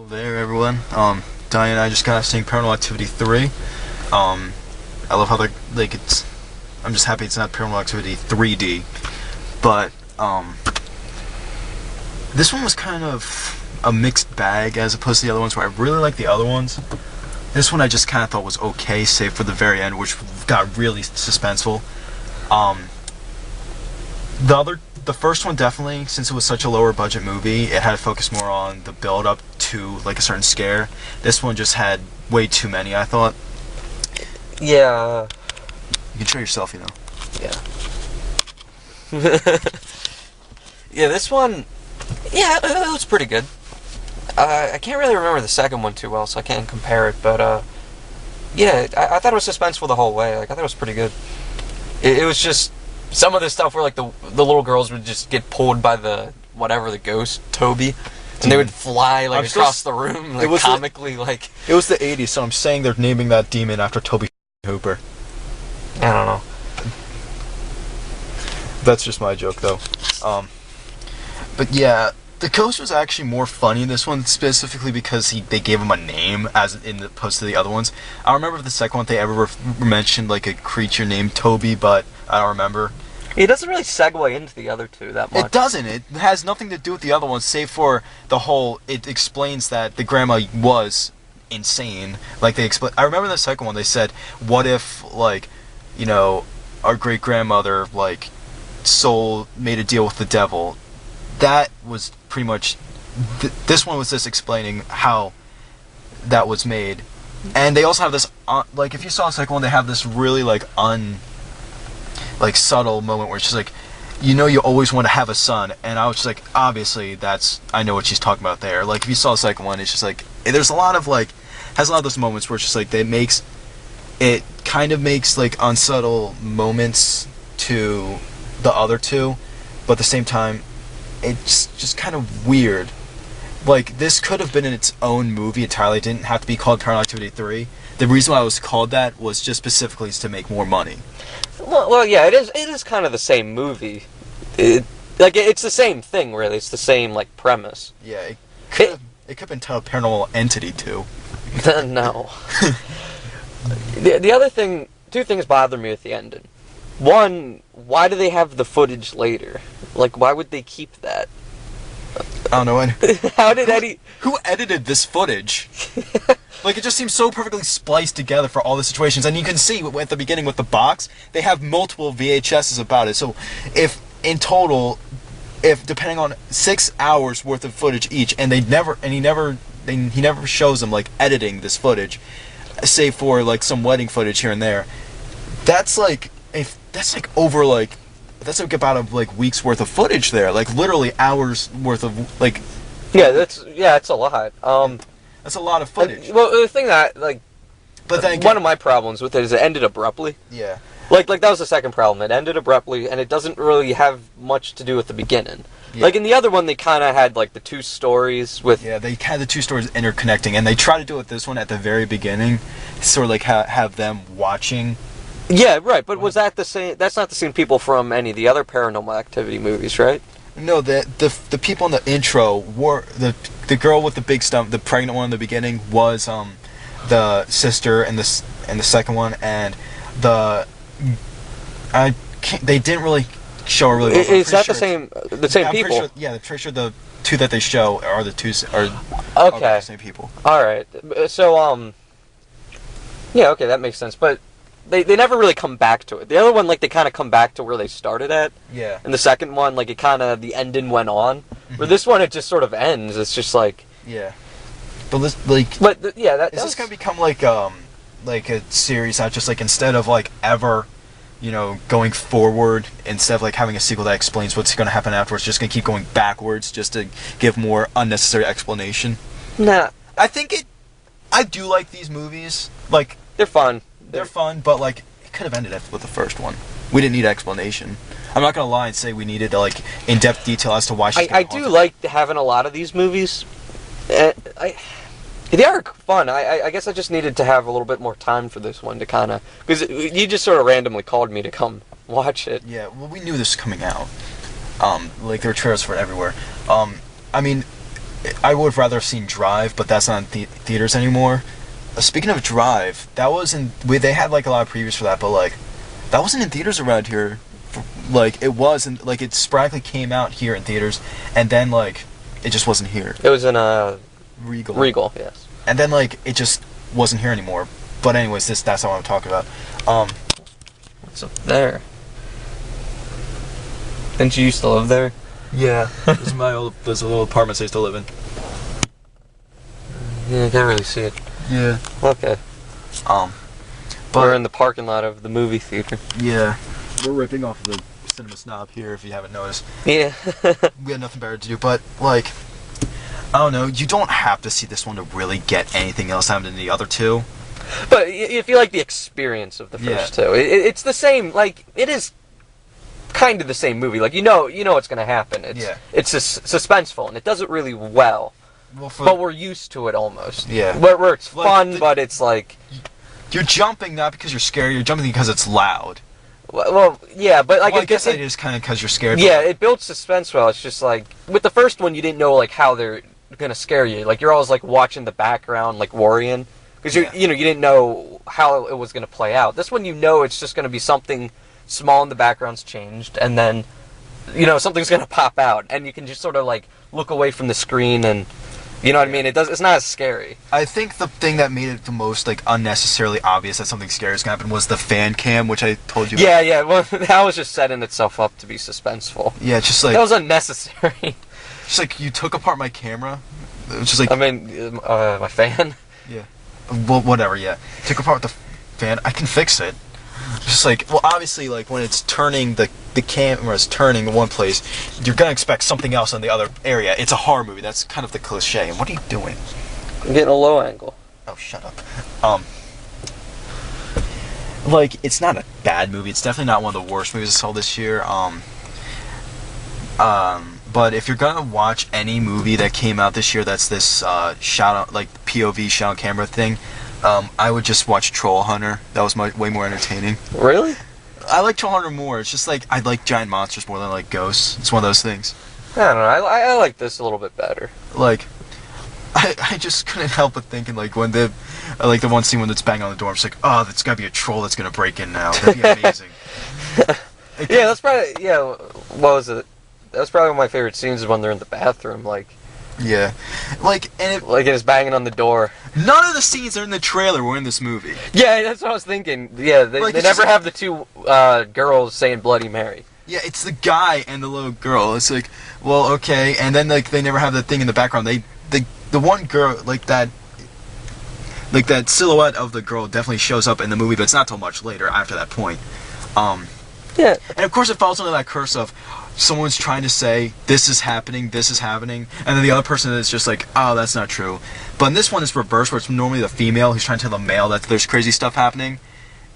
there, everyone. Diane and I just got out seeing Paranormal Activity 3. I love how they're, like, I'm just happy it's not Paranormal Activity 3D. But, this one was kind of a mixed bag as opposed to the other ones, where I really like the other ones. This one I just kind of thought was okay, save for the very end, which got really suspenseful. The first one definitely, since it was such a lower budget movie, it had to focus more on the build up to like a certain scare. This one just had way too many, I thought. Yeah. You can show yourself, you know. Yeah. Yeah, this one, yeah, it was pretty good. I can't really remember the second one too well, so I can't compare it, but, yeah, I thought it was suspenseful the whole way. Like, I thought it was pretty good. It was just, some of the stuff where, like, the little girls would just get pulled by the ghost, Toby, and they would fly, like, across the room, like, comically, like... It was the 80s, so I'm saying they're naming that demon after Toby Hooper. I don't know. That's just my joke, though. But yeah, the ghost was actually more funny in this one, specifically because they gave him a name, as in opposed to the other ones. I don't remember if the second one they ever mentioned, like, a creature named Toby, but I don't remember. It doesn't really segue into the other two that much. It doesn't. It has nothing to do with the other ones, save for the whole... It explains that the grandma was insane. Like, they explain... I remember the second one, they said, what if, like, you know, our great-grandmother, like, made a deal with the devil? That was pretty much... this one was just explaining how that was made. And they also have this... like, if you saw the second one, they have this really, like, subtle moment where it's just like, you know, you always want to have a son, and I was just like, obviously I know what she's talking about there. Like, if you saw the second one, it's just like, there's a lot of, like, has a lot of those moments where it's just like, it kind of makes, like, unsubtle moments to the other two, but at the same time, it's just kind of weird. Like, this could have been in its own movie entirely. It didn't have to be called Paranormal Activity 3. The reason why it was called that was just specifically to make more money. Well, yeah, it is kind of the same movie. It's the same thing, really. It's the same, like, premise. Yeah, it could have been titled Paranormal Entity 2. No. The other thing, two things bother me with the ending. One, why do they have the footage later? Like, why would they keep that? I don't know. How did Eddie... Who edited this footage? Like, it just seems so perfectly spliced together for all the situations. And you can see at the beginning with the box, they have multiple VHSs about it. So, if in total, depending on 6 hours worth of footage each, and he never shows them, like, editing this footage, save for, like, some wedding footage here and there. That's like about a week's worth of footage there. Like, literally hours worth of, like... Yeah, it's a lot. That's a lot of footage. Well, the thing that, like... But then again, one of my problems with it is it ended abruptly. Yeah. Like that was the second problem. It ended abruptly, and it doesn't really have much to do with the beginning. Yeah. Like, in the other one, they kind of had, like, the two stories with... Yeah, they had the two stories interconnecting, and they try to do it with this one at the very beginning, sort of like have them watching... Yeah, right, but was that the same... That's not the same people from any of the other Paranormal Activity movies, right? No, the people in the intro were... The girl with the big stump, the pregnant one in the beginning, was the sister in the second one, and they didn't really show her really well. Is that the same people? I'm pretty sure the two that they show are the same people. Alright, so, yeah, okay, that makes sense, but they never really come back to it. The other one, like, they kind of come back to where they started at. Yeah. And the second one, like, it kind of, the ending went on. Where this one, it just sort of ends. It's just like... Yeah. But this, like... But, yeah, is this going to become, like a series that just, like, instead of, like, ever, you know, going forward, instead of, like, having a sequel that explains what's going to happen afterwards, just going to keep going backwards just to give more unnecessary explanation? Nah. I do like these movies. Like... They're fun. They're fun, but, like, it could have ended with the first one. We didn't need explanation. I'm not gonna lie and say we needed, like, in-depth detail as to why she's I do like having a lot of these movies. They are fun. I guess I just needed to have a little bit more time for this one to kind of... Because you just sort of randomly called me to come watch it. Yeah, well, we knew this was coming out. Like, there were trailers for it everywhere. I mean, I would have rather have seen Drive, but that's not in theaters anymore. Speaking of Drive, that was in. They had like a lot of previews for that, but like that wasn't in theaters around here. Like it wasn't. Like it sporadically came out here in theaters, and then like it just wasn't here. It was in Regal. Regal, yes. And then like it just wasn't here anymore. But anyways, that's not what I'm talking about. What's up there? Didn't you used to live there? Yeah, this is my old. There's a little apartment I used to live in. Yeah, I can't really see it. Yeah. Okay. But we're in the parking lot of the movie theater. Yeah, we're ripping off the Cinema Snob here. If you haven't noticed. Yeah. We had nothing better to do, but like, I don't know. You don't have to see this one to really get anything else out of the other two. But if you like the experience of the first two, it's the same. Like it is kind of the same movie. Like you know what's going to happen. It's suspenseful and it does it really well. But we're used to it almost. Yeah. Where it's fun, but it's like you're jumping not because you're scared. You're jumping because it's loud. Well, yeah, but like I guess it is kind of because you're scared. Yeah, it builds suspense well. It's just like with the first one, you didn't know like how they're gonna scare you. Like you're always like watching the background, like worrying because you didn't know how it was gonna play out. This one, it's just gonna be something small in the background's changed, and then something's gonna pop out, and you can just sort of like look away from the screen and. You know what I mean? It's not as scary. I think the thing that made it the most like unnecessarily obvious that something scary is gonna happen was the fan cam, which I told you about. Yeah. Well, that was just setting itself up to be suspenseful. Yeah, just like that was unnecessary. Just like you took apart my camera. It was just like my fan. Yeah. Well, whatever. Yeah. Took apart the fan. I can fix it. Just like obviously like when it's turning the camera's turning in one place, you're gonna expect something else in the other area. It's a horror movie. That's kind of the cliche. And what are you doing? I'm getting a low angle. Oh, shut up. Like it's not a bad movie. It's definitely not one of the worst movies I saw this year. But if you're gonna watch any movie that came out this year, that's this POV shadow camera thing. I would just watch Troll Hunter. That was way more entertaining. Really? I like Troll Hunter more. It's just like I like giant monsters more than I like ghosts. It's one of those things. I don't know. I like this a little bit better. Like, I just couldn't help but thinking like when the one scene when it's banging on the door, I'm just like, oh, that's gotta be a troll that's gonna break in now. That'd be amazing. Yeah, that's probably What was it? That's probably one of my favorite scenes is when they're in the bathroom, like. Yeah, like it is banging on the door. None of the scenes that are in the trailer were in this movie. Yeah, that's what I was thinking. Yeah, they never have the two girls saying Bloody Mary. Yeah, it's the guy and the little girl. It's like, well, okay, and then like they never have the thing in the background. The one girl like that silhouette of the girl definitely shows up in the movie, but it's not till much later after that point. Yeah, and of course it falls under that curse of. Someone's trying to say, this is happening, and then the other person is just like, oh, that's not true. But in this one, it's reversed, where it's normally the female who's trying to tell the male that there's crazy stuff happening,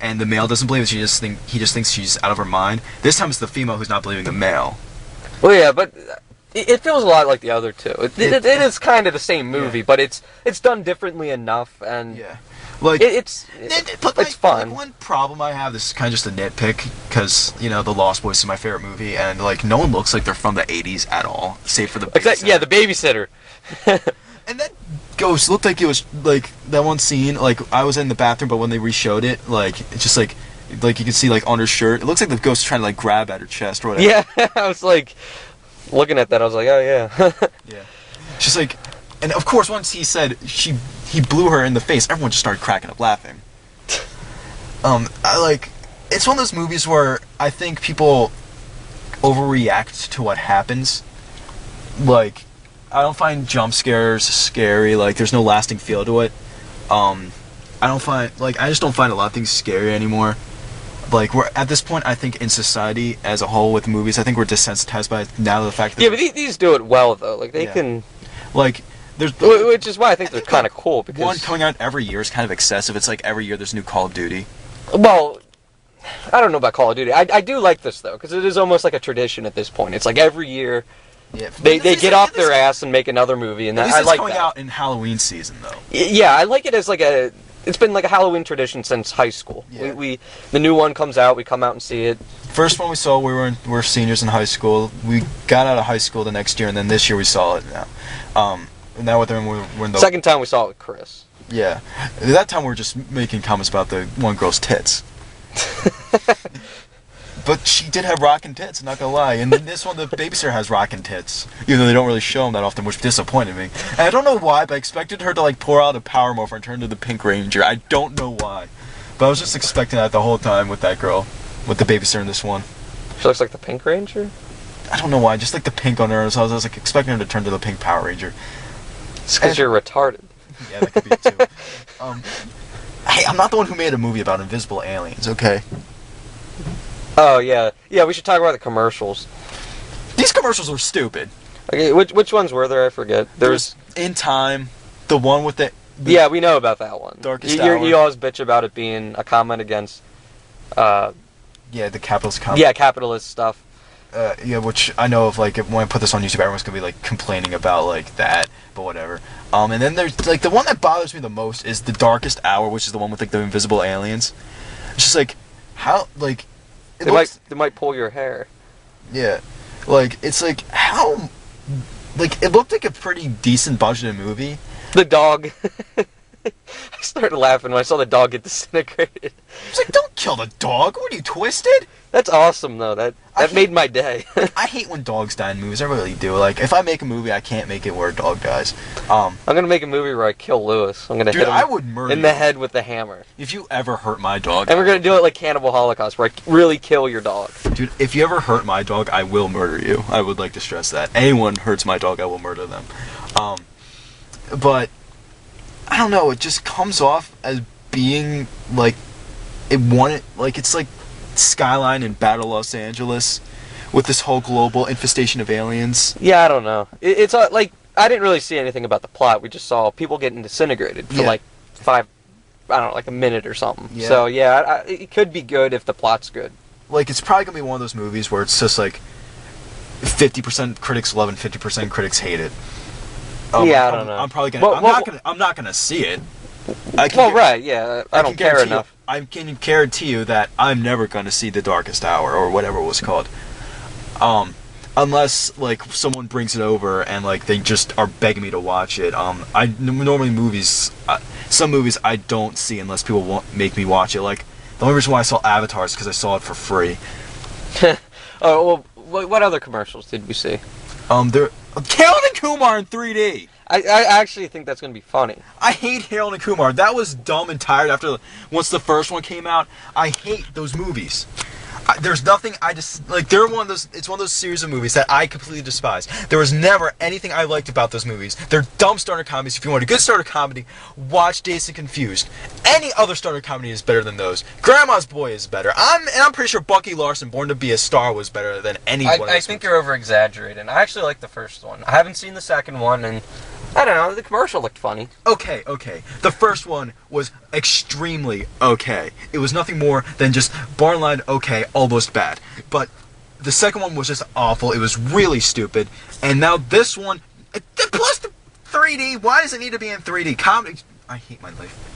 and the male doesn't believe it, he just thinks she's out of her mind. This time it's the female who's not believing the male. Well, yeah, but it feels a lot like the other two. It is kind of the same movie, but it's done differently enough, and... Yeah. Like it's fun. Like, one problem I have, this is kind of just a nitpick, because The Lost Boys is my favorite movie, and like no one looks like they're from the '80s at all, save for the babysitter. Yeah, the babysitter. And that ghost looked like it was like that one scene. Like I was in the bathroom, but when they reshowed it, like it's just like you can see like on her shirt, it looks like the ghost trying to like grab at her chest or whatever. Yeah, I was like looking at that. I was like, oh yeah. Yeah. Just like, and of course, once he said he blew her in the face, everyone just started cracking up laughing. It's one of those movies where I think people overreact to what happens. Like, I don't find jump scares scary. Like, there's no lasting feel to it. I just don't find a lot of things scary anymore. Like, we're at this point, I think, in society as a whole with movies, I think we're desensitized by it now to the fact that... Yeah, but these do it well, though. Like, they can... Like... Which is why I think they're kind of cool, because... One coming out every year is kind of excessive. It's like every year there's new Call of Duty. Well, I don't know about Call of Duty. I do like this, though, because it is almost like a tradition at this point. It's like every year they get off their ass and make another movie, and I like that. It's coming out in Halloween season, though. Yeah, I like it as like a... It's been like a Halloween tradition since high school. Yeah. The new one comes out, we come out and see it. First one we saw, we were seniors in high school. We got out of high school the next year, and then this year we saw it now. now with them, we're in the Second time we saw it with Chris. Yeah, at that time we were just making comments about the one girl's tits. But she did have rockin' tits, not gonna lie. And in this one, the babysitter has rockin' tits, even though they don't really show them that often, which disappointed me. And I don't know why, but I expected her to like pour out a power morpher and turn into the Pink Ranger. I don't know why, but I was just expecting that the whole time with that girl, with the babysitter in this one. She looks like the Pink Ranger? I don't know why, just like the pink on her. So I was like expecting her to turn to the Pink Power Ranger. It's because you're retarded. Yeah, that could be it too. Hey, I'm not the one who made a movie about invisible aliens, okay? Oh, yeah. Yeah, we should talk about the commercials. These commercials were stupid. Okay, which ones were there? I forget. There's In Time, the one with the yeah, we know about that one. Darkest Hour. You always bitch about it being a comment against... yeah, the capitalist comment. Yeah, capitalist stuff. Yeah, which I know of, like, when I put this on YouTube, everyone's gonna be, like, complaining about, like, that, but whatever. And then there's, like, the one that bothers me the most is The Darkest Hour, which is the one with, like, the invisible aliens. It's just, like, how, like... They might pull your hair. Yeah. Like, it's, like, how... Like, it looked like a pretty decent budgeted movie. The dog. I started laughing when I saw the dog get disintegrated. It's like, don't kill the dog. What are you, twisted? That's awesome, though. That made my day. I hate when dogs die in movies. I really do. Like, if I make a movie, I can't make it where a dog dies. I'm gonna make a movie where I kill Lewis. I'm gonna hit him I would murder in the head with the hammer. If you ever hurt my dog... And we're gonna do it like Cannibal Holocaust, where I really kill your dog. Dude, if you ever hurt my dog, I will murder you. I would like to stress that. Anyone hurts my dog, I will murder them. But... I don't know, it just comes off as being, like... it's like Skyline in Battle Los Angeles with this whole global infestation of aliens. Yeah, I don't know. It's like, I didn't really see anything about the plot. We just saw people getting disintegrated for like like a minute or something. Yeah. So yeah, it could be good if the plot's good. Like, it's probably gonna be one of those movies where it's just like 50% critics love and 50% critics hate it. Yeah, I don't know. I'm probably gonna. I'm not gonna see it. Right, yeah. I don't care enough. I can guarantee you that I'm never gonna see The Darkest Hour or whatever it was called. Unless like someone brings it over and like they just are begging me to watch it. Normally some movies I don't see unless people won't make me watch it. Like the only reason why I saw Avatar is because I saw it for free. Oh well, what other commercials did we see? Harold and Kumar in 3D. I actually think that's gonna be funny. I hate Harold and Kumar. That was dumb and tired once the first one came out. I hate those movies. There's nothing I just like. They're one of those. It's one of those series of movies that I completely despise. There was never anything I liked about those movies. They're dumb starter comedies. If you want a good starter comedy, watch Dazed and Confused. Any other starter comedy is better than those. Grandma's Boy is better. I'm pretty sure Bucky Larson, Born to Be a Star, was better than any one of those. I think you're over exaggerating. I actually like the first one. I haven't seen the second one, and I don't know. The commercial looked funny. Okay. The first one was extremely okay. It was nothing more than just borderline okay, almost bad. But the second one was just awful. It was really stupid. And now this one, plus the 3D. Why does it need to be in 3D? Comedy. I hate my life.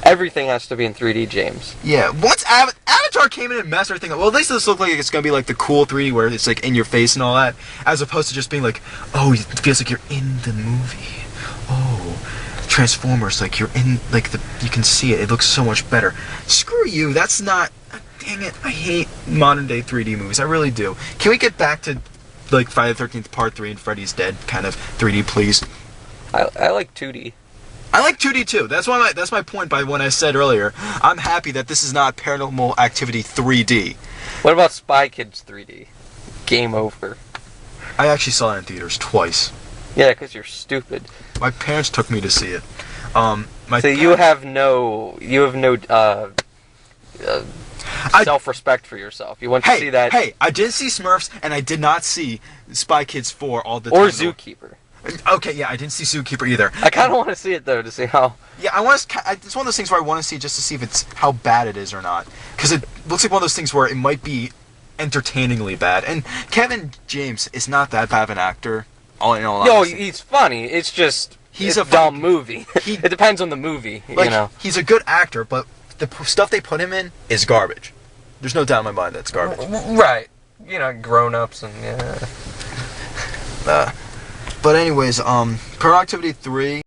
Everything has to be in 3D, James. Yeah. Once Avatar came in and messed everything up. Well, at least this looks like it's gonna be like the cool 3D where it's like in your face and all that, as opposed to just being like, oh, it feels like you're in the movie. Oh, Transformers, like you're in, like you can see it. It looks so much better. Screw you. That's not. Dang it. I hate modern day 3D movies. I really do. Can we get back to like Friday the 13th Part 3 and Freddy's Dead kind of 3D, please? I like 2D. I like 2D too. That's my point by what I said earlier. I'm happy that this is not Paranormal Activity 3D. What about Spy Kids 3D? Game over. I actually saw it in theaters twice. Yeah, because you're stupid. My parents took me to see it. You have no self-respect for yourself. You want to see that. Hey, I did see Smurfs, and I did not see Spy Kids 4 all the time. Or Zookeeper. Okay, yeah, I didn't see Zookeeper either. I kind of want to see it though, to see how. Yeah, it's one of those things where I want to see just to see if it's how bad it is or not, because it looks like one of those things where it might be entertainingly bad. And Kevin James is not that bad of an actor. No, he's funny. It's just it's a dumb movie. It depends on the movie, like, you know. He's a good actor, but the stuff they put him in is garbage. There's no doubt in my mind that's garbage. Right. You know, grown-ups and yeah. But anyways, Productivity 3.